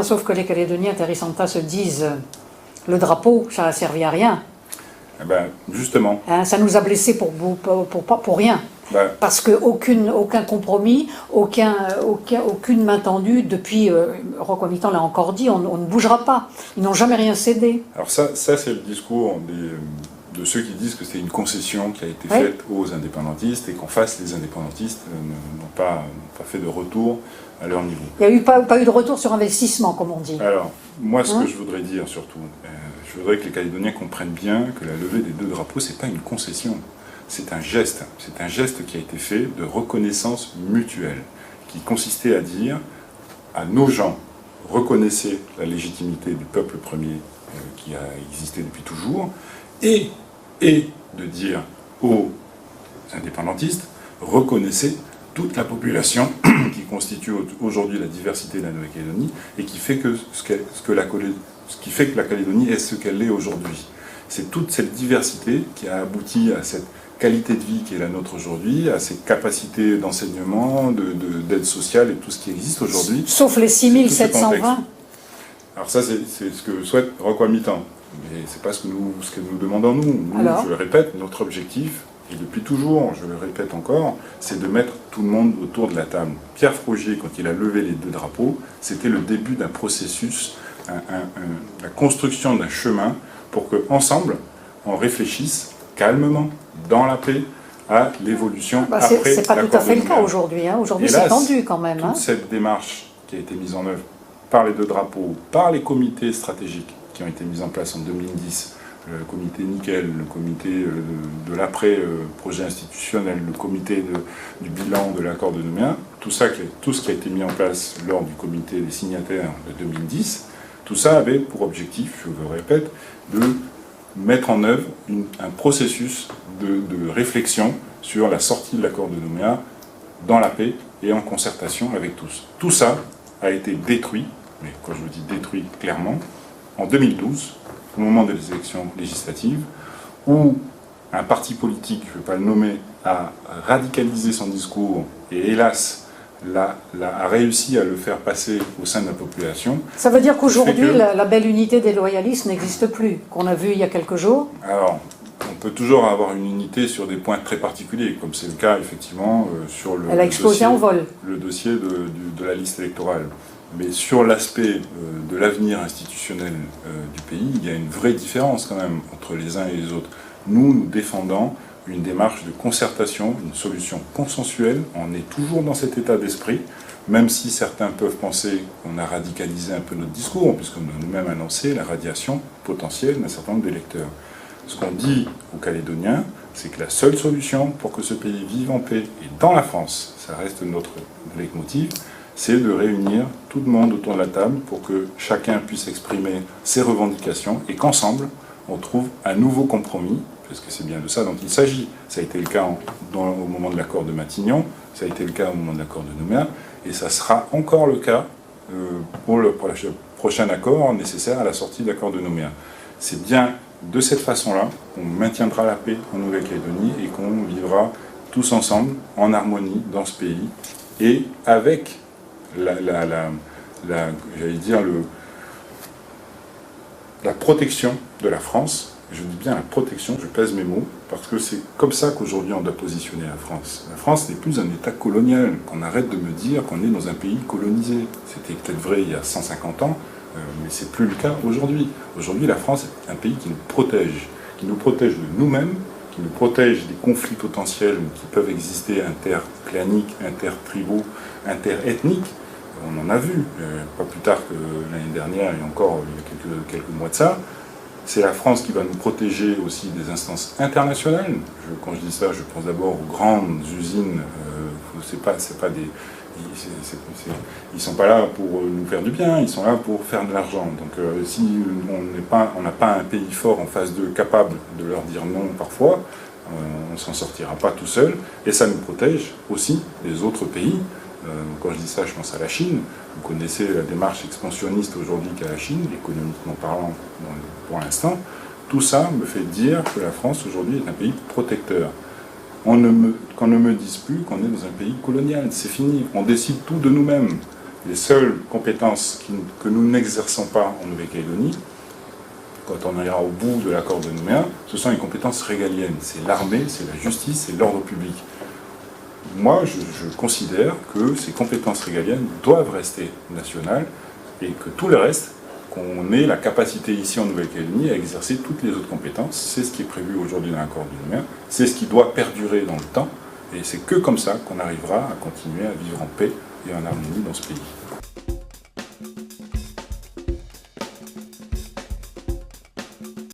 Sauf que les Calédoniens, Terry-Santa, se disent le drapeau, ça n'a servi à rien. Eh ben, justement. Hein, ça nous a blessés pour rien. Ben, Parce qu'aucun compromis, aucune main tendue, depuis, Rocco-Mitan l'a encore dit, on ne bougera pas. Ils n'ont jamais rien cédé. Alors ça c'est le discours de ceux qui disent que c'est une concession qui a été faite aux indépendantistes et qu'en face, les indépendantistes n'ont pas fait de retour à leur niveau. Il n'y a pas eu de retour sur investissement, comme on dit. Alors, moi, ce que je voudrais dire surtout, je voudrais que les Calédoniens comprennent bien que la levée des 2 drapeaux, c'est pas une concession. C'est un geste. C'est un geste qui a été fait de reconnaissance mutuelle, qui consistait à dire à nos gens, reconnaissez la légitimité du peuple premier qui a existé depuis toujours, et de dire aux indépendantistes, reconnaissez toute la population qui constitue aujourd'hui la diversité de la Nouvelle-Calédonie et qui fait que la Calédonie est ce qu'elle est aujourd'hui. C'est toute cette diversité qui a abouti à cette qualité de vie qui est la nôtre aujourd'hui, à ces capacités d'enseignement, d'aide sociale et tout ce qui existe aujourd'hui. Sauf les 6720. Alors ça, c'est ce que souhaite Rocco-Mitan. Mais c'est pas ce que nous demandons nous. Nous, je le répète, notre objectif, et depuis toujours, je le répète encore, c'est de mettre tout le monde autour de la table. Pierre Frogier, quand il a levé les 2 drapeaux, c'était le début d'un processus, la construction d'un chemin pour qu'ensemble, on réfléchisse calmement, dans la paix, à l'évolution après l'accord. C'est pas tout à fait le cas aujourd'hui. Hein. Aujourd'hui, c'est tendu quand même. Toute cette démarche qui a été mise en œuvre par les 2 drapeaux, par les comités stratégiques qui ont été mis en place en 2010, le comité Nickel, le comité de l'après-projet institutionnel, le comité du bilan de l'accord de Nouméa, tout ce qui a été mis en place lors du comité des signataires de 2010, tout ça avait pour objectif, je le répète, de mettre en œuvre un processus de réflexion sur la sortie de l'accord de Nouméa dans la paix et en concertation avec tous. Tout ça a été détruit, mais quand je dis détruit clairement, en 2012, au moment des élections législatives, où un parti politique, je ne vais pas le nommer, a radicalisé son discours et hélas a réussi à le faire passer au sein de la population. Ça veut dire qu'aujourd'hui, la belle unité des loyalistes n'existe plus, qu'on a vu il y a quelques jours. Alors, on peut toujours avoir une unité sur des points très particuliers, comme c'est le cas effectivement sur le dossier de la liste électorale. Mais sur l'aspect de l'avenir institutionnel du pays, il y a une vraie différence quand même entre les uns et les autres. Nous défendons une démarche de concertation, une solution consensuelle. On est toujours dans cet état d'esprit, même si certains peuvent penser qu'on a radicalisé un peu notre discours, puisqu'on a nous-mêmes annoncé la radiation potentielle d'un certain nombre d'électeurs. Ce qu'on dit aux Calédoniens, c'est que la seule solution pour que ce pays vive en paix, et dans la France, ça reste notre leitmotiv, c'est de réunir tout le monde autour de la table pour que chacun puisse exprimer ses revendications et qu'ensemble, on trouve un nouveau compromis, parce que c'est bien de ça dont il s'agit. Ça a été le cas au moment de l'accord de Matignon, ça a été le cas au moment de l'accord de Nouméa, et ça sera encore le cas pour le prochain accord nécessaire à la sortie de l'accord de Nouméa. C'est bien de cette façon-là qu'on maintiendra la paix en Nouvelle-Calédonie et qu'on vivra tous ensemble, en harmonie, dans ce pays, et avec j'allais dire la protection de la France. Je dis bien la protection, je pèse mes mots, parce que c'est comme ça qu'aujourd'hui on doit positionner la France. La France n'est plus un État colonial, qu'on arrête de me dire qu'on est dans un pays colonisé. C'était peut-être vrai il y a 150 ans, mais c'est plus le cas aujourd'hui. Aujourd'hui, la France est un pays qui nous protège de nous-mêmes, qui nous protège des conflits potentiels qui peuvent exister interclaniques, intertribaux, interethniques. On en a vu, pas plus tard que l'année dernière, et encore il y a quelques mois de ça. C'est la France qui va nous protéger aussi des instances internationales. Quand je dis ça, je pense d'abord aux grandes usines. Ils sont pas là pour nous faire du bien, ils sont là pour faire de l'argent. Donc si on n'a pas un pays fort en face d'eux, capable de leur dire non parfois, on ne s'en sortira pas tout seul. Et ça nous protège aussi des autres pays. Quand je dis ça, je pense à la Chine. Vous connaissez la démarche expansionniste aujourd'hui qu'a la Chine, économiquement parlant pour l'instant. Tout ça me fait dire que la France aujourd'hui est un pays protecteur. Qu'on ne me dise plus qu'on est dans un pays colonial, c'est fini. On décide tout de nous-mêmes. Les seules compétences que nous n'exerçons pas en Nouvelle-Calédonie, quand on ira au bout de l'accord de Nouméa, ce sont les compétences régaliennes. C'est l'armée, c'est la justice, c'est l'ordre public. Moi, je considère que ces compétences régaliennes doivent rester nationales et que tout le reste, qu'on ait la capacité ici en Nouvelle-Calédonie à exercer toutes les autres compétences. C'est ce qui est prévu aujourd'hui dans l'accord de Nouméa. C'est ce qui doit perdurer dans le temps. Et c'est que comme ça qu'on arrivera à continuer à vivre en paix et en harmonie dans ce pays.